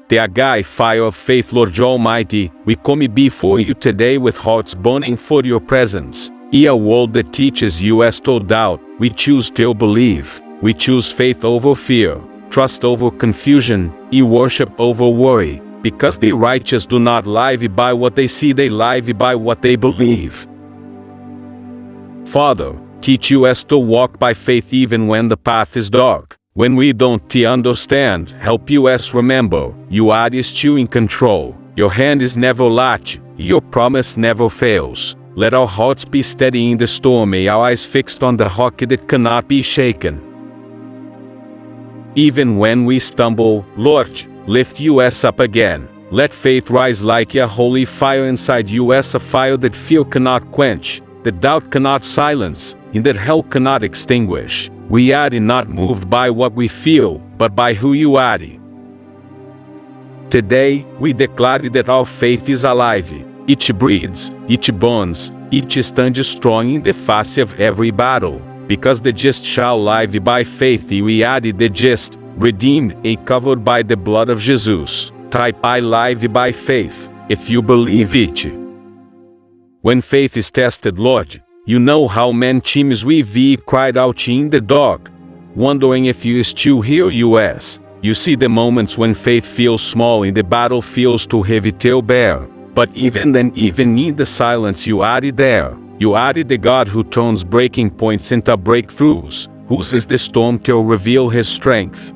TH fire of faith, Lord Almighty, we come before you today with hearts burning for your presence. In a world that teaches us to doubt, we choose to believe. We choose faith over fear, trust over confusion, worship over worry, because the righteous do not live by what they see, they live by what they believe. Father, teach us to walk by faith even when the path is dark. When we don't understand, help us remember, you are still in control. Your hand is never lax, your promise never fails. Let our hearts be steady in the storm, our eyes fixed on the rock that cannot be shaken. Even when we stumble, Lord, lift us up again. Let faith rise like a holy fire inside us, a fire that fear cannot quench, that doubt cannot silence, and that hell cannot extinguish. We are not moved by what we feel, but by who you are. Today, we declare that our faith is alive. It breathes, it burns, it stands strong in the face of every battle. Because the just shall live by faith, we are the just, redeemed and covered by the blood of Jesus. Type I live by faith, if you believe it. When faith is tested, Lord, you know how many times we've cried out in the dark, wondering if you still hear us. You see the moments when faith feels small and the battle feels too heavy to bear. But even then, even in the silence, you are there. You are the God who turns breaking points into breakthroughs, who uses the storm to reveal his strength.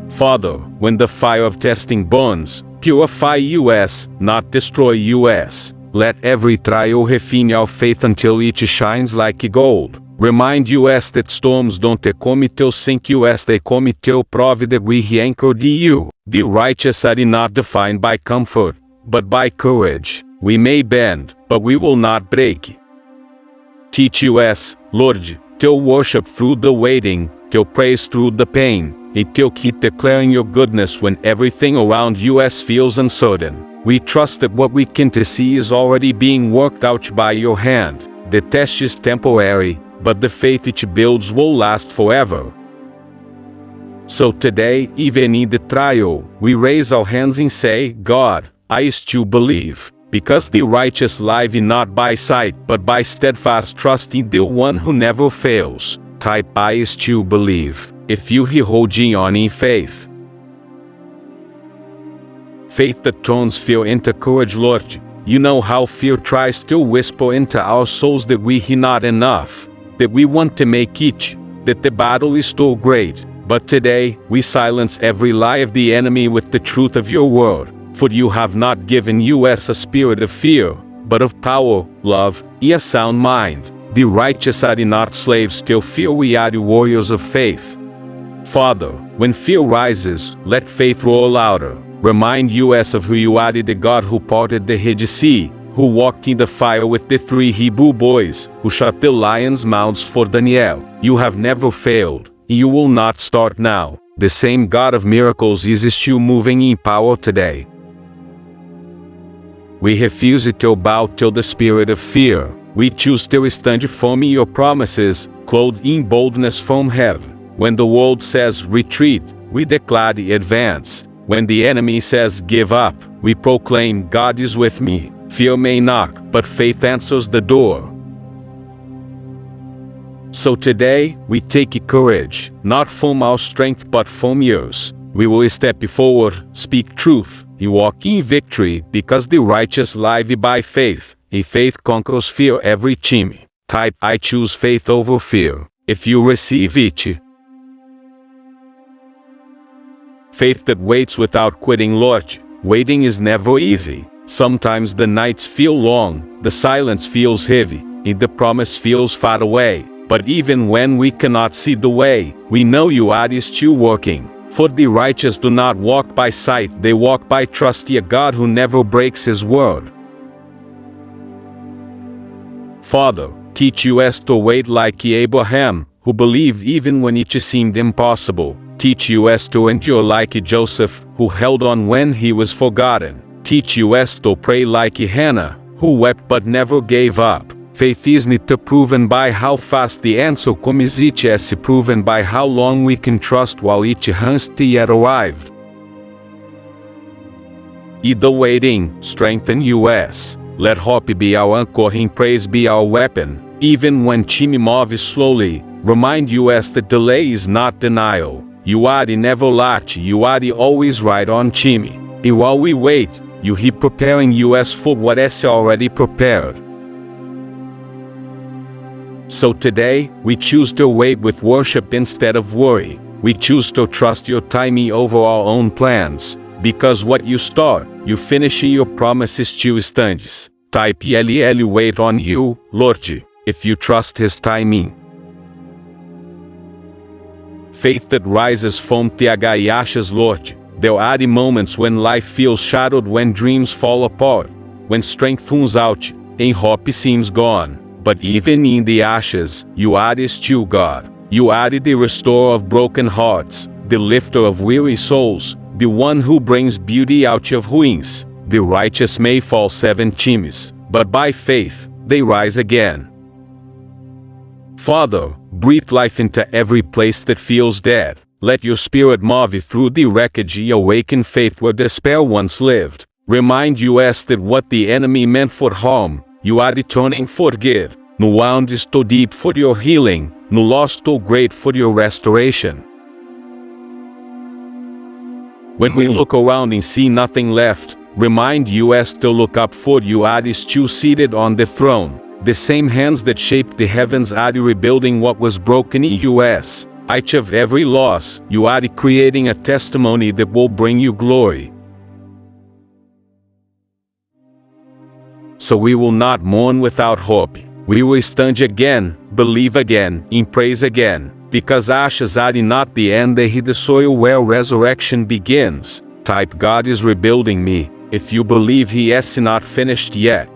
Father, when the fire of testing burns, purify us, not destroy us. Let every trial refine our faith until it shines like gold. Remind us that storms don't come to sink us, they come to prove that we anchored in you. The righteous are not defined by comfort, but by courage. We may bend, but we will not break. Teach us, Lord, to worship through the waiting, to praise through the pain, and to keep declaring your goodness when everything around us feels uncertain. We trust that what we can't see is already being worked out by your hand. The test is temporary, but the faith it builds will last forever. So today, even in the trial, we raise our hands and say, God, I still believe. Because the righteous live not by sight, but by steadfast trust in the one who never fails. Type I still believe, if you hold on in faith. Faith that turns fear into courage, Lord. You know how fear tries to whisper into our souls that we are not enough, that we want to make it, that the battle is too great. But today, we silence every lie of the enemy with the truth of your word. For you have not given us a spirit of fear, but of power, love, and a sound mind. The righteous are not slaves to fear, we are the warriors of faith. Father, when fear rises, let faith roar louder. Remind us of who you are, the God who parted the Red Sea, who walked in the fire with the 3 Hebrew boys, who shut the lions' mouths for Daniel. You have never failed, and you will not start now. The same God of miracles is still moving in power today. We refuse to bow to the spirit of fear. We choose to stand firm in your promises, clothed in boldness from heaven. When the world says retreat, we declare the advance. When the enemy says give up, we proclaim God is with me. Fear may knock, but faith answers the door. So today, we take courage, not from our strength but from yours. We will step forward, speak truth, and walk in victory, because the righteous live by faith, and faith conquers fear every time. Type I choose faith over fear, if you receive it. Faith that waits without quitting, Lord. Waiting is never easy. Sometimes the nights feel long, the silence feels heavy, and the promise feels far away. But even when we cannot see the way, we know you are still working. For the righteous do not walk by sight, they walk by trust, a God who never breaks his word. Father, teach us to wait like Abraham, who believed even when it seemed impossible. Teach us to endure like Joseph, who held on when he was forgotten. Teach us to pray like Hannah, who wept but never gave up. Faith isn't proven by how fast the answer comes, it is proven by how long we can trust while it has yet arrived. Either waiting, strengthen us. Let hope be our anchor and praise be our weapon. Even when time moves slowly, remind us that delay is not denial. You are the never late, you are the always right on time. And while we wait, you keep preparing us for what is already prepared. So today, we choose to wait with worship instead of worry. We choose to trust your timing over our own plans. Because what you start, you finish. Your promises to stands. Type LL wait on you, Lord, if you trust his timing. Faith that rises from the ashes, Lord. There are the moments when life feels shattered, when dreams fall apart, when strength runs out, and hope seems gone. But even in the ashes, you are still God. You are the restorer of broken hearts, the lifter of weary souls, the one who brings beauty out of ruins. The righteous may fall 7 times, but by faith, they rise again. Father, breathe life into every place that feels dead. Let your spirit move through the wreckage, awaken faith where despair once lived. Remind us that what the enemy meant for harm, you are turning for good. No wound is too deep for your healing, no loss too great for your restoration. When we look around and see nothing left, remind us to look up, for you are still seated on the throne. The same hands that shaped the heavens are rebuilding what was broken in us. Each of every loss, you are creating a testimony that will bring you glory. So we will not mourn without hope. We will stand again, believe again, and praise again. Because ashes are not the end, they hit the soil where resurrection begins. Type God is rebuilding me, if you believe he is not finished yet.